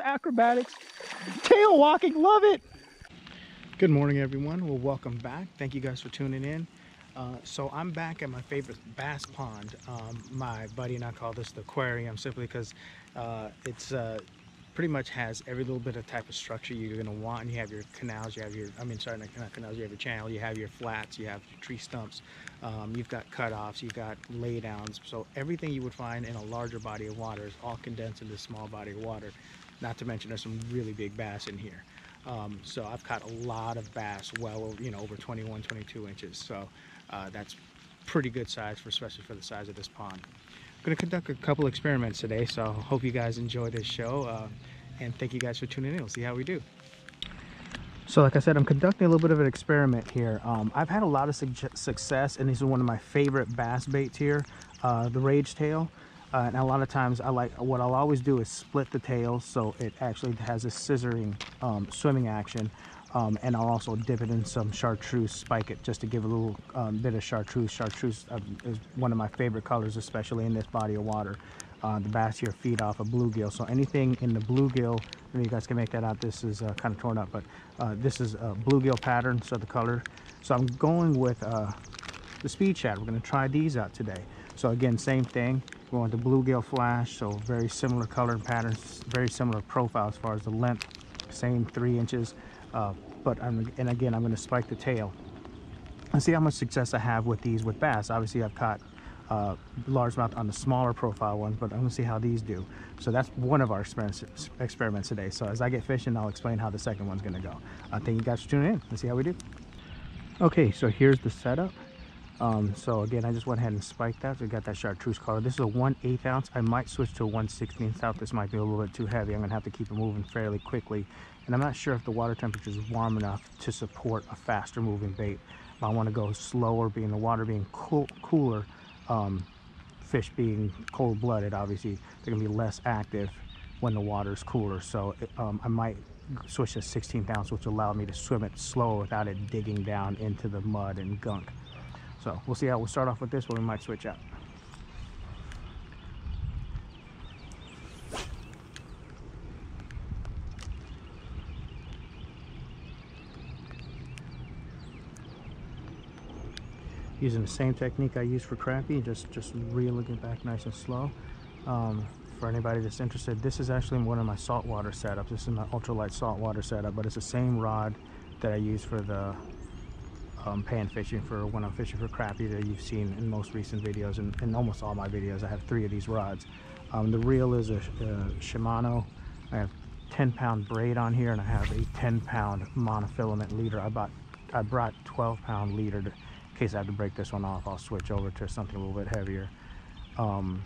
acrobatics, tail walking, love it. Good morning, everyone. Well, welcome back. Thank you guys for tuning in. So I'm back at my favorite bass pond. My buddy and I call this the aquarium simply because it's pretty much has every little bit of type of structure you're going to want. And you have your canals, you have your, not canals, you have your channel, you have your flats, you have your tree stumps, you've got cutoffs, you've got laydowns. So everything you would find in a larger body of water is all condensed in this small body of water. Not to mention there's some really big bass in here. So I've caught a lot of bass, well over, over 21, 22 inches. So that's pretty good size, especially for the size of this pond. I'm going to conduct a couple experiments today, so I hope you guys enjoy this show, and thank you guys for tuning in. We'll see how we do. So like I said, I'm conducting a little bit of an experiment here. I've had a lot of success, and these are one of my favorite bass baits here, the Rage Tail. And a lot of times what I'll always do is split the tail so it actually has a scissoring swimming action. And I'll also dip it in some chartreuse, spike it just to give a little bit of chartreuse. Chartreuse is one of my favorite colors, especially in this body of water. The bass here feed off a bluegill, so anything in the bluegill, you guys can make that out. This is kind of torn up, but this is a bluegill pattern, so the color. So I'm going with the Speed Shad. We're going to try these out today. So again, same thing. We want the bluegill flash, so very similar color and patterns, very similar profile as far as the length, same 3 inches. And again, I'm going to spike the tail and see how much success I have with these with bass. Obviously, I've caught largemouth on the smaller profile ones, but I'm going to see how these do. So that's one of our experiments today. So as I get fishing, I'll explain how the second one's going to go. Thank you guys for tuning in. Let's see how we do. Okay, so here's the setup. So again, I just went ahead and spiked that. So we got that chartreuse color. This is a 1/8 ounce. I might switch to a 1/16 ounce. This might be a little bit too heavy. I'm gonna have to keep it moving fairly quickly. And I'm not sure if the water temperature is warm enough to support a faster moving bait. I want to go slower, being the water being cooler, fish being cold-blooded, obviously they're gonna be less active when the water is cooler. So I might switch to 1/16 ounce, which will allow me to swim it slower without it digging down into the mud and gunk. So we'll see how we'll start off with this, but we might switch out. Using the same technique I use for crappie, just reeling it back nice and slow. For anybody that's interested, this is actually one of my saltwater setups. This is my ultralight saltwater setup, but it's the same rod that I use for the pan fishing, for when I'm fishing for crappie, that you've seen in most recent videos, and in almost all my videos. I have 3 of these rods. The reel is a Shimano. I have 10-pound braid on here, and I have a 10-pound monofilament leader. I brought 12-pound leader in case I have to break this one off. I'll switch over to something a little bit heavier. And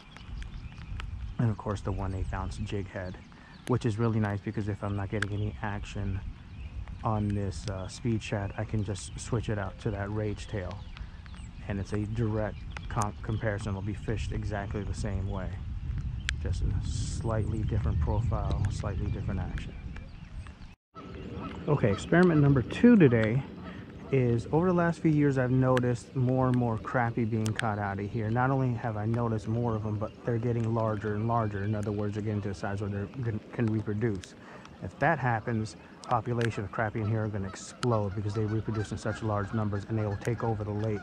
of course the 1/8 ounce jig head, which is really nice because if I'm not getting any action on this Speed Shad, I can just switch it out to that Rage Tail, and it's a direct comparison. It'll be fished exactly the same way, just a slightly different profile, slightly different action. Okay, experiment number 2 today is, over the last few years I've noticed more and more crappie being caught out of here. Not only have I noticed more of them, but they're getting larger and larger. In other words, they're getting to the size where they can reproduce. If that happens, population of crappie in here are going to explode because they reproduce in such large numbers, and they will take over the lake.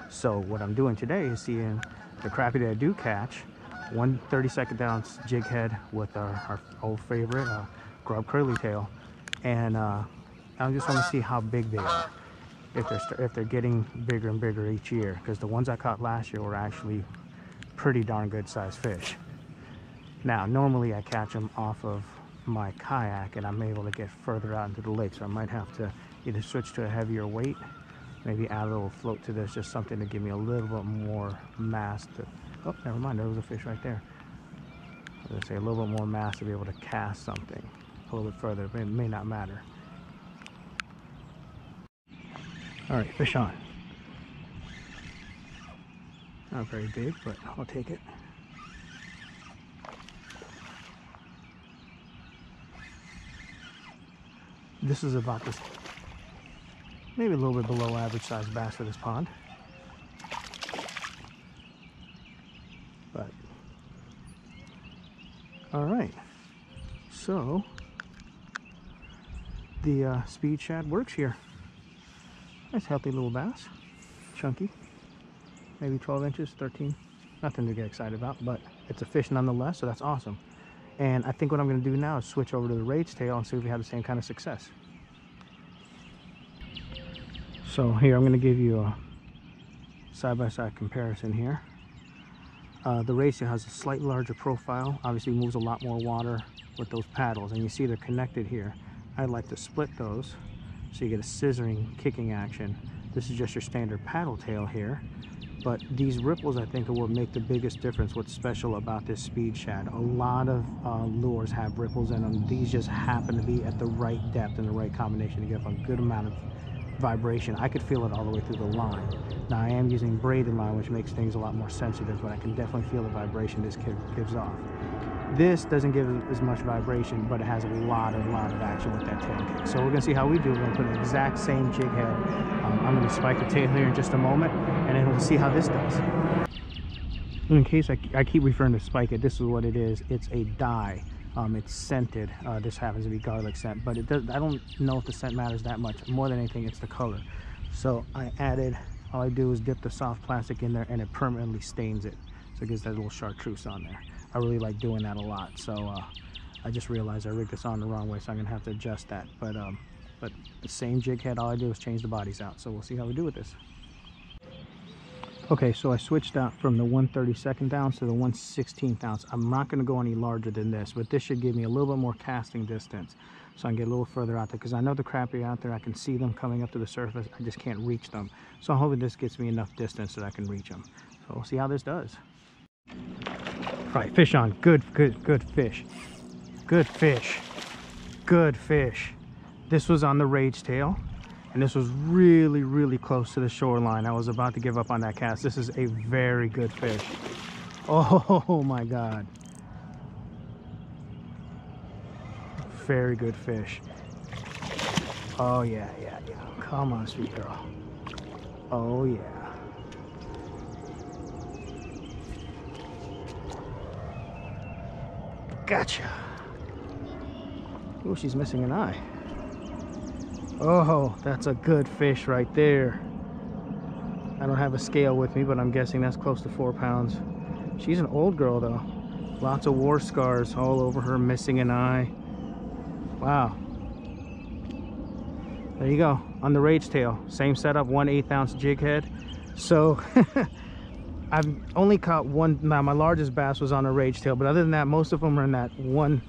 So what I'm doing today is seeing the crappie that I do catch, one 32nd ounce jig head with our old favorite grub curly tail, and I just want to see how big they are, if they're getting bigger and bigger each year, because the ones I caught last year were actually pretty darn good sized fish. Now normally I catch them off of my kayak, and I'm able to get further out into the lake, so I might have to either switch to a heavier weight, maybe add a little float to this, just something to give me a little bit more mass to, oh, never mind, there was a fish right there. I was gonna say a little bit more mass to be able to cast something a little bit further, but it may not matter. All right, fish on. Not very big, but I'll take it. This is about this, maybe a little bit below average size bass for this pond. But, all right. So, the speed shad works here. Nice healthy little bass, chunky, maybe 12 inches, 13. Nothing to get excited about, but it's a fish nonetheless, so that's awesome. And I think what I'm going to do now is switch over to the rage tail and see if we have the same kind of success. So here I'm going to give you a side-by-side comparison here. The rage tail has a slightly larger profile, obviously moves a lot more water with those paddles, and you see they're connected here. I'd like to split those so you get a scissoring kicking action. This is just your standard paddle tail here, but these ripples I think are what make the biggest difference. What's special about this speed shad, a lot of lures have ripples in them. These just happen to be at the right depth and the right combination to give a good amount of vibration. I could feel it all the way through the line. Now I am using braided line, which makes things a lot more sensitive, but I can definitely feel the vibration this kid gives off. This doesn't give as much vibration, but it has a lot of action with that tail kick. So we're gonna see how we do. We're gonna put the exact same jig head. I'm gonna spike the tail here in just a moment, and then we'll see how this does. In case I keep referring to spike it, this is what it is. It's a dye. It's scented. This happens to be garlic scent, but it does. I don't know if the scent matters that much. More than anything, it's the color. So I added. All I do is dip the soft plastic in there, and it permanently stains it. So it gives that little chartreuse on there. I really like doing that a lot. So I just realized I rigged this on the wrong way, so I'm gonna have to adjust that. But the same jig head. All I do is change the bodies out. So we'll see how we do with this. Okay, so I switched out from the 1/32 ounce to the 1/16 ounce. I'm not going to go any larger than this, but this should give me a little bit more casting distance, so I can get a little further out there, because I know the crappie out there, I can see them coming up to the surface, I just can't reach them. So I'm hoping this gets me enough distance that I can reach them. So we'll see how this does. All right, fish on. Good fish. Good fish. Good fish. This was on the rage tail. And this was really close to the shoreline. I was about to give up on that cast. This is a very good fish. Oh my God. Very good fish. Oh yeah. Come on, sweet girl. Oh yeah. Gotcha. Oh, she's missing an eye. Oh, that's a good fish right there. I don't have a scale with me, but I'm guessing that's close to 4 pounds. She's an old girl though. Lots of war scars all over her, missing an eye. Wow. There you go, on the rage tail. Same setup, 1/8 ounce jig head. So I've only caught one. Now my largest bass was on a rage tail, but other than that, most of them are in that 1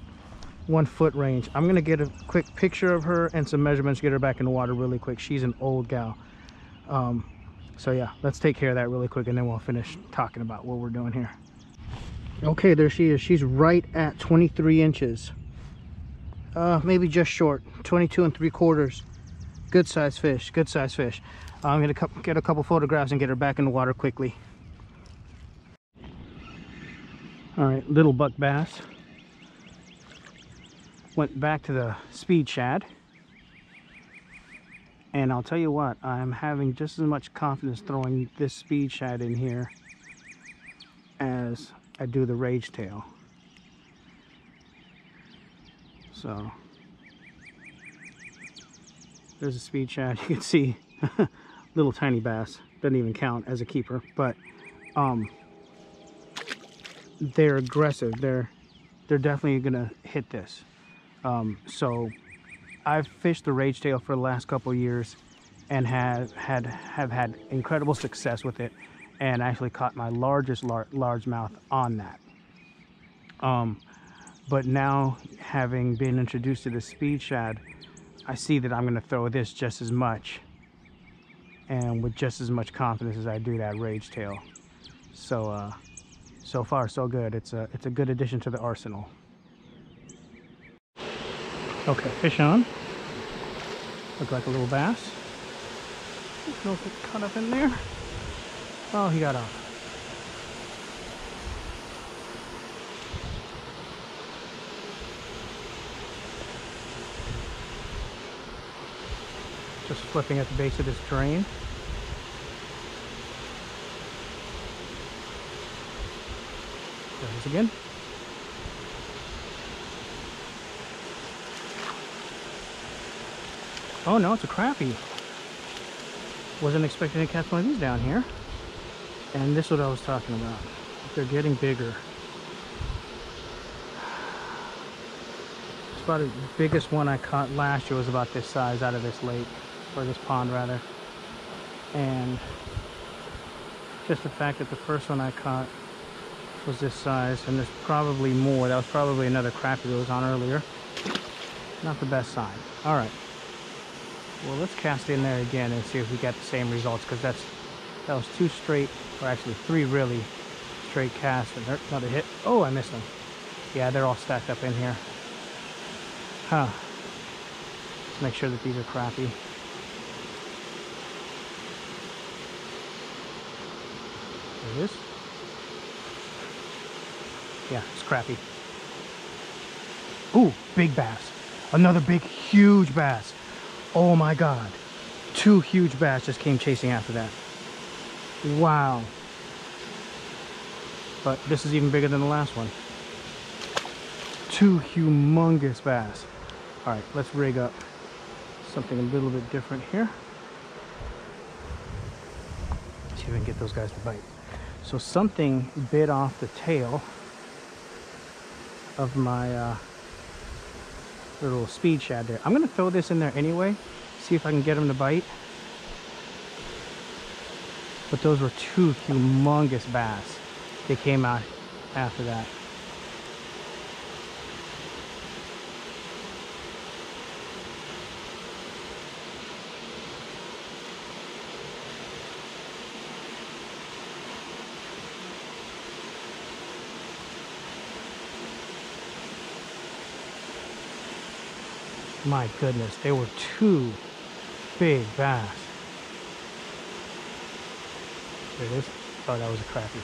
foot range. I'm gonna get a quick picture of her and some measurements, get her back in the water really quick. She's an old gal. So yeah, let's take care of that really quick, and then we'll finish talking about what we're doing here. Okay, there she is. She's right at 23 inches. Maybe just short, 22 3/4. Good size fish, good size fish. I'm gonna get a couple photographs and get her back in the water quickly. All right, little buck bass. Went back to the speed shad, and I'll tell you what, I'm having just as much confidence throwing this speed shad in here as I do the rage tail. So there's a speed shad. You can see little tiny bass, doesn't even count as a keeper, but they're aggressive. They're definitely gonna hit this. So I've fished the rage tail for the last couple of years and have had incredible success with it, and actually caught my largest largemouth on that. But now, having been introduced to the speed shad, I see that I'm going to throw this just as much, and with just as much confidence as I do that rage tail. So so far so good. It's a good addition to the arsenal. Okay, fish on. Look like a little bass. I don't know if it caught up in there. Oh, he got off. Just flipping at the base of this drain. There it is again. Oh no, it's a crappie. Wasn't expecting to catch one of these down here. And this is what I was talking about. They're getting bigger. It's about the biggest one I caught last year was about this size out of this lake, or this pond rather. And just the fact that the first one I caught was this size, and there's probably more. That was probably another crappie that was on earlier. Not the best sign. All right. Well, let's cast in there again and see if we get the same results, because that was 2 straight, or actually 3 really straight casts. And another hit. Oh, I missed them. Yeah, they're all stacked up in here. Huh. Let's make sure that these are crappie. There it is. Yeah, it's crappie. Ooh, big bass. Another big, huge bass. Oh my God. 2 huge bass just came chasing after that. Wow. But this is even bigger than the last one. 2 humongous bass. All right, let's rig up something a little bit different here. See if we can get those guys to bite. So something bit off the tail of my little speed shad there. I'm gonna throw this in there anyway, see if I can get them to bite. But those were 2 humongous bass. They came out after that. My goodness, they were 2 big bass. There it is. Oh, that was a crappie.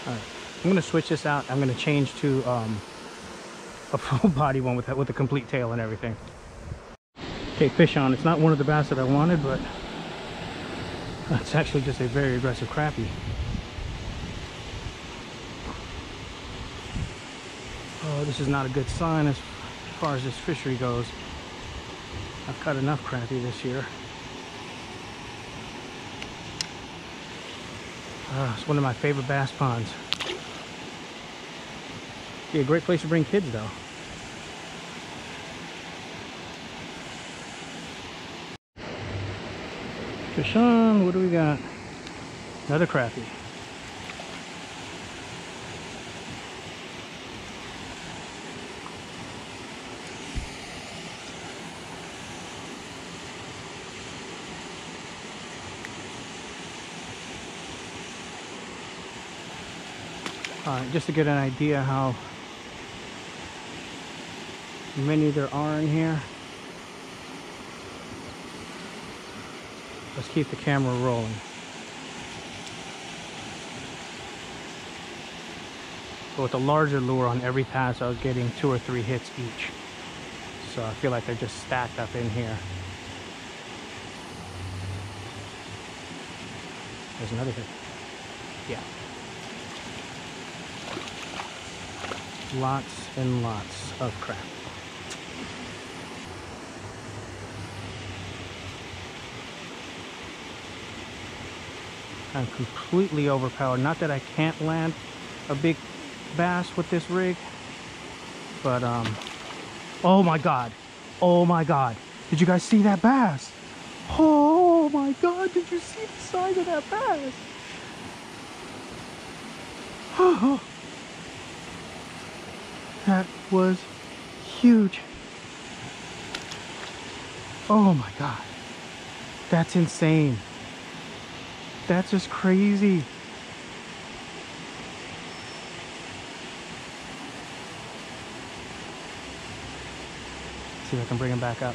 All right, I'm gonna switch this out. I'm gonna change to a full body one with a complete tail and everything. Okay, fish on. It's not one of the bass that I wanted, but it's actually just a very aggressive crappie. Oh, this is not a good sign as far as this fishery goes. I've caught enough crappie this year. It's one of my favorite bass ponds. Be a great place to bring kids though. Fish on, what do we got? Another crappie. Just to get an idea how many there are in here. Let's keep the camera rolling. But with a larger lure on every pass, I was getting 2 or 3 hits each. So I feel like they're just stacked up in here. There's another hit. Yeah. Lots and lots of crap. I'm completely overpowered. Not that I can't land a big bass with this rig, but oh my God. Oh my God. Did you guys see that bass? Oh my God, did you see the size of that bass? Oh. That was huge. Oh my God. That's insane. That's just crazy. See if I can bring him back up.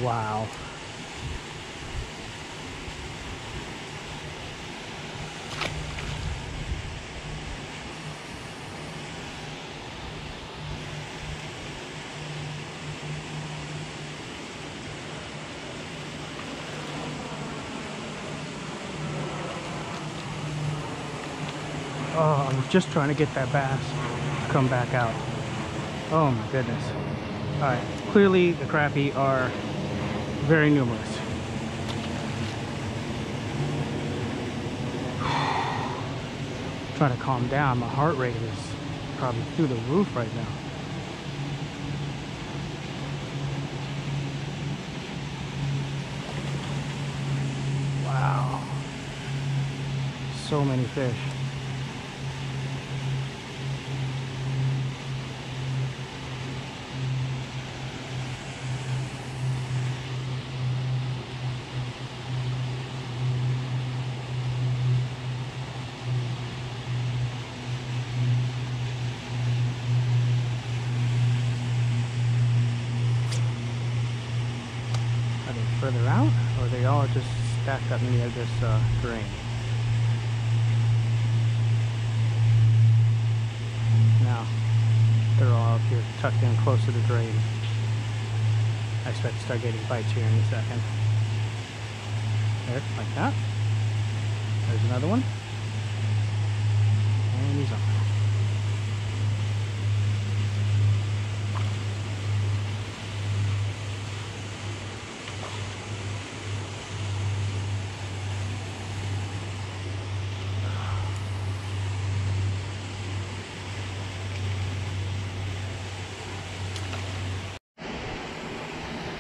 Wow. Oh, I was just trying to get that bass to come back out. Oh my goodness. All right, clearly the crappie are very numerous. Trying to calm down. My heart rate is probably through the roof right now. Wow. So many fish. Are they further out, or are they all just stacked up near this drain? Now, they're all up here tucked in close to the drain. I expect to start getting bites here in a second. There, like that. There's another one. And he's on.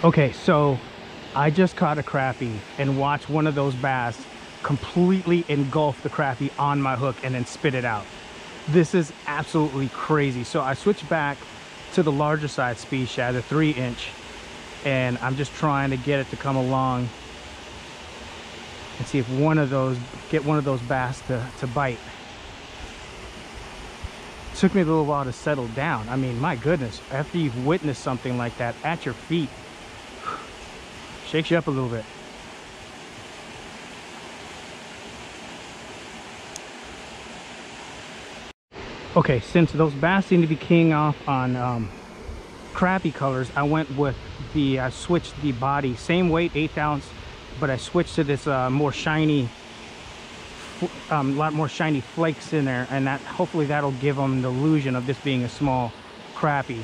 Okay, so I just caught a crappie and watched one of those bass completely engulf the crappie on my hook and then spit it out. This is absolutely crazy. So I switched back to the larger size speed shad, the 3-inch, and I'm just trying to get it to come along and see if get one of those bass to bite. It took me a little while to settle down. I mean, my goodness, after you've witnessed something like that at your feet, shakes you up a little bit. Okay, since those bass seem to be keying off on crappie colors, I went with I switched the body, same weight, 1/8 ounce, but I switched to this more shiny, lot more shiny flakes in there, and that hopefully that'll give them the illusion of this being a small crappie.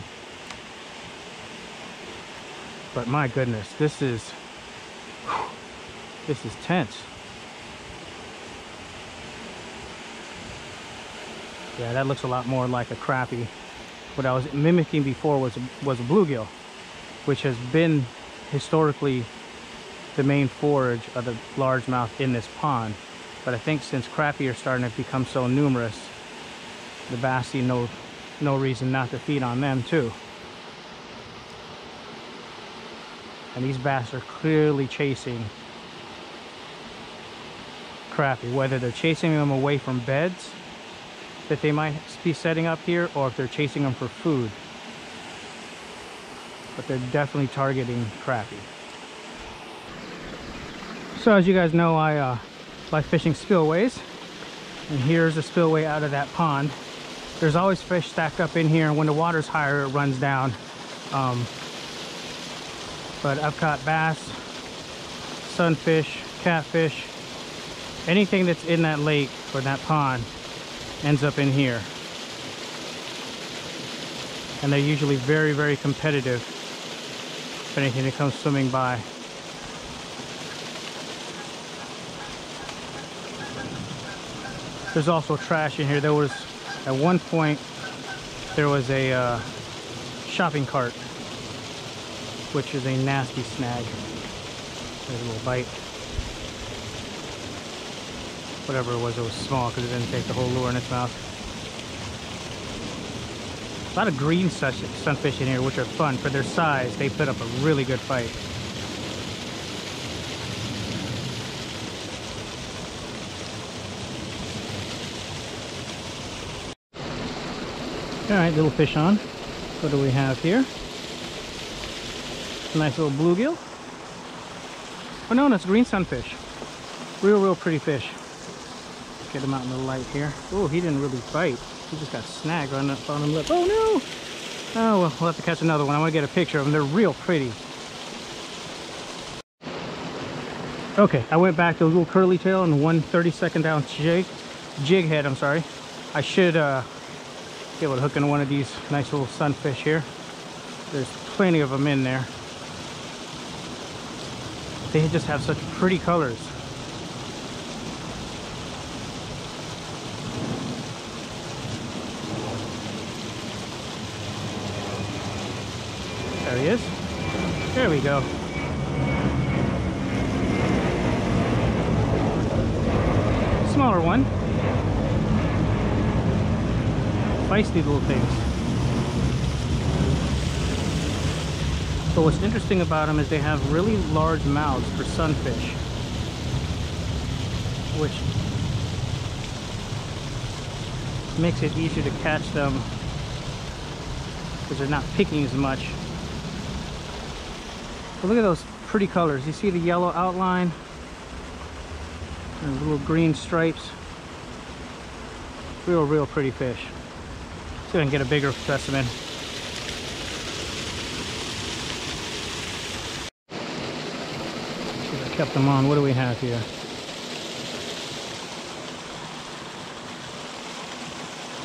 But my goodness, this is tense. Yeah, that looks a lot more like a crappie. What I was mimicking before was a bluegill, which has been historically the main forage of the largemouth in this pond. But I think since crappie are starting to become so numerous, the bass see no reason not to feed on them too. And these bass are clearly chasing crappie, whether they're chasing them away from beds that they might be setting up here, or if they're chasing them for food. But they're definitely targeting crappie. So as you guys know, I like fishing spillways, and here's a spillway out of that pond. There's always fish stacked up in here, and when the water's higher it runs down. But I've caught bass, sunfish, catfish, anything that's in that lake or that pond ends up in here. And they're usually very, very competitive for anything that comes swimming by. There's also trash in here. There was, at one point, there was a shopping cart, which is a nasty snag. There's a little bite. Whatever it was small because it didn't take the whole lure in its mouth. A lot of green sunfish in here, which are fun. For their size, they put up a really good fight. All right, little fish on. What do we have here? A nice little bluegill. Oh no, that's green sunfish. Real pretty fish. Let's get him out in the light here. Oh, he didn't really bite. He just got snagged on the bottom lip. Oh no! Oh, well, we'll have to catch another one. I want to get a picture of them. They're real pretty. Okay, I went back to a little curly tail and 1/32 ounce jig head, I'm sorry. I should be able to hook into one of these nice little sunfish here. There's plenty of them in there. They just have such pretty colors. There he is. There we go. Smaller one. Feisty little things. So what's interesting about them is they have really large mouths for sunfish, which makes it easier to catch them because they're not picking as much. But look at those pretty colors. You see the yellow outline and little green stripes. Real pretty fish. See if I can get a bigger specimen. See if I kept them on. What do we have here?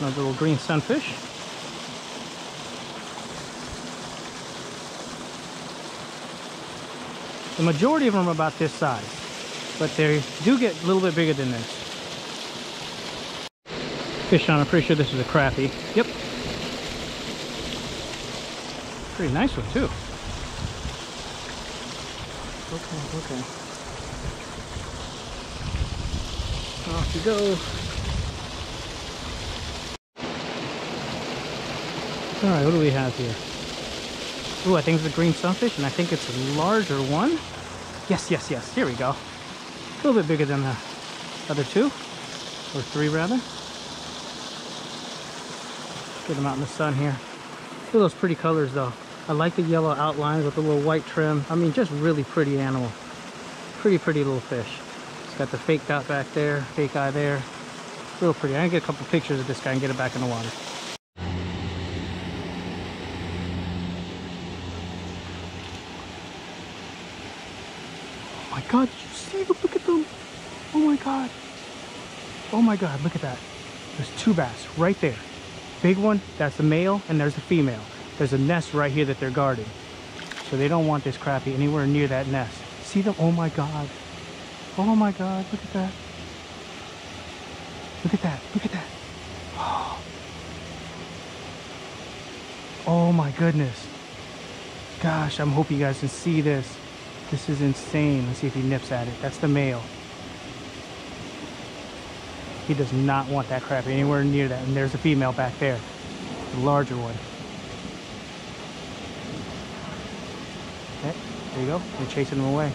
Another little green sunfish. The majority of them are about this size, but they do get a little bit bigger than this. Fish on, I'm pretty sure this is a crappie. Yep. Pretty nice one too. Okay. Off you go. Alright, what do we have here? Ooh, I think it's a green sunfish, and I think it's a larger one. Yes. Here we go. A little bit bigger than the other two, or three rather. Get them out in the sun here. Look at those pretty colors though. I like the yellow outlines with the little white trim. I mean, just really pretty animal. Pretty little fish. It's got the fake dot back there, fake eye there. Real pretty. I'm gonna get a couple pictures of this guy and get it back in the water. Oh my God, did you see them? Look at them. Oh my God. Oh my God, look at that. There's two bass right there. Big one, that's the male, and there's the female. There's a nest right here that they're guarding. So they don't want this crappie anywhere near that nest. See them? Oh my God. Oh my God, look at that. Look at that, look at that. Oh my goodness. Gosh, I'm hoping you guys can see this. This is insane. Let's see if he nips at it. That's the male. He does not want that crappie anywhere near that. And there's the female back there, the larger one. Okay, there you go. They're chasing them away.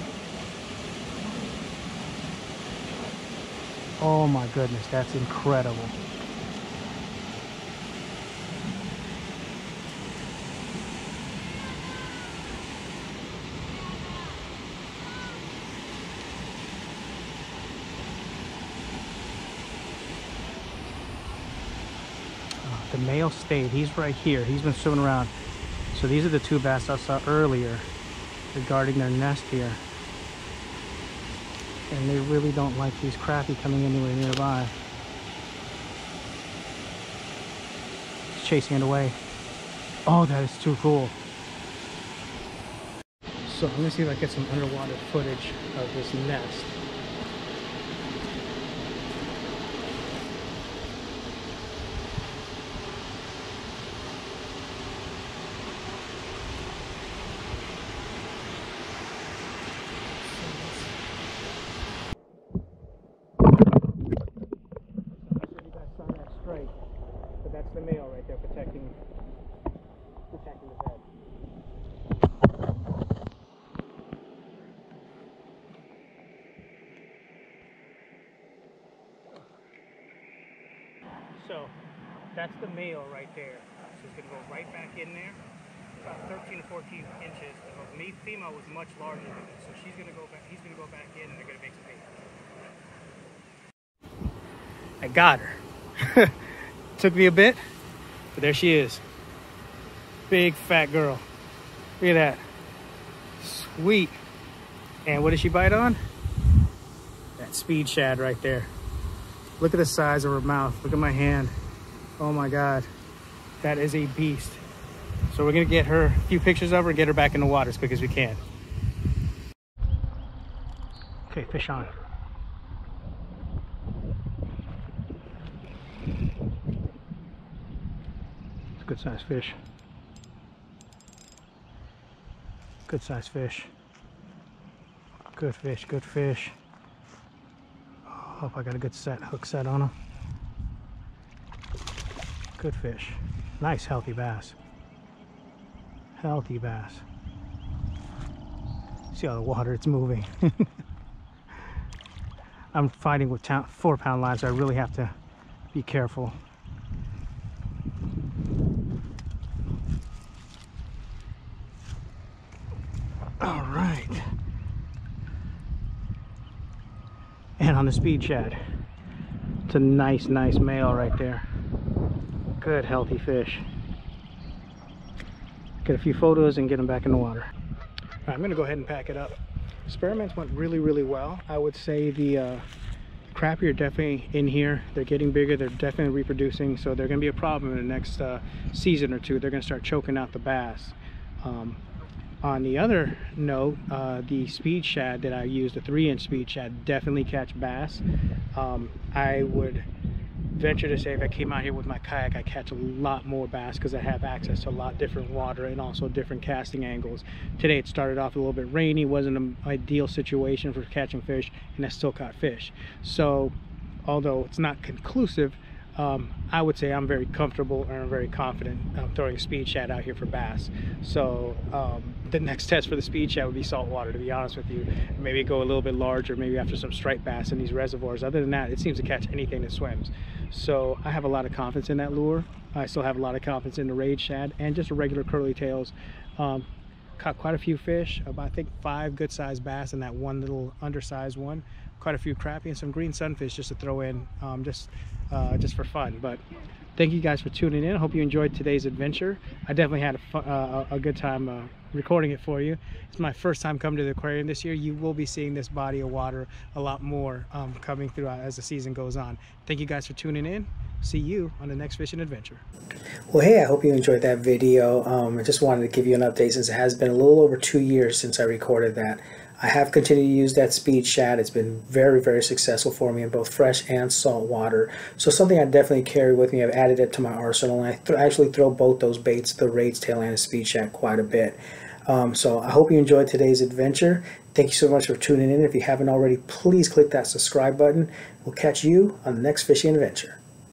Oh my goodness, that's incredible. The male stayed. He's right here. He's been swimming around. So these are the two bass I saw earlier. They're guarding their nest here. And they really don't like these crappie coming anywhere nearby. He's chasing it away. Oh, that is too cool. So let me see if I get some underwater footage of this nest. Straight, but that's the male right there protecting his head. So that's the male right there. So he's gonna go right back in there. about 13 or 14 inches. The female was much larger than this, so she's gonna go back. He's gonna go back in, and they're gonna make some babies. I got her. Took me a bit, but there she is. Big fat girl. Look at that. Sweet. And what did she bite on? That speed shad right there. Look at the size of her mouth. Look at my hand. Oh my God. That is a beast. So we're gonna get her a few pictures of her and get her back in the water as quick as we can. Okay, fish on. It's a good sized fish. Good sized fish. Good fish, good fish. Hope I got a good hook set on him. Good fish. Nice healthy bass. Healthy bass. See how the water, it's moving. I'm fighting with 4-pound lines, so I really have to be careful. All right. And on the speed shad, it's a nice male right there. Good healthy fish. Get a few photos and get them back in the water. All right, I'm gonna go ahead and pack it up. Experiments went really well. I would say the crappie are definitely in here. They're getting bigger, they're definitely reproducing, so they're gonna be a problem in the next season or two. They're gonna start choking out the bass. On the other note, the speed shad that I used, the 3-inch speed shad, definitely catch bass. I would venture to say if I came out here with my kayak, I catch a lot more bass because I have access to a lot different water and also different casting angles. Today it started off a little bit rainy, wasn't an ideal situation for catching fish, and I still caught fish. So although it's not conclusive, I would say I'm very comfortable and I'm very confident throwing a speed shad out here for bass. So the next test for the speed shad would be saltwater, to be honest with you. Maybe go a little bit larger, maybe after some striped bass in these reservoirs. Other than that, it seems to catch anything that swims. So I have a lot of confidence in that lure. I still have a lot of confidence in the Rage shad and just a regular curly tails. Caught quite a few fish, about I think 5 good sized bass and that one little undersized one. Quite a few crappie and some green sunfish just to throw in, just for fun. But thank you guys for tuning in. I hope you enjoyed today's adventure. I definitely had a good time recording it for you. It's my first time coming to the aquarium this year. You will be seeing this body of water a lot more coming through as the season goes on. Thank you guys for tuning in. See you on the next fishing adventure. Well, hey, I hope you enjoyed that video. I just wanted to give you an update since it has been a little over 2 years since I recorded that. I have continued to use that speed shad. It's been very successful for me in both fresh and salt water. So something I definitely carry with me. I've added it to my arsenal, and I actually throw both those baits, the Rage tail and the speed shad, quite a bit. So I hope you enjoyed today's adventure. Thank you so much for tuning in. If you haven't already, please click that subscribe button. We'll catch you on the next fishing adventure.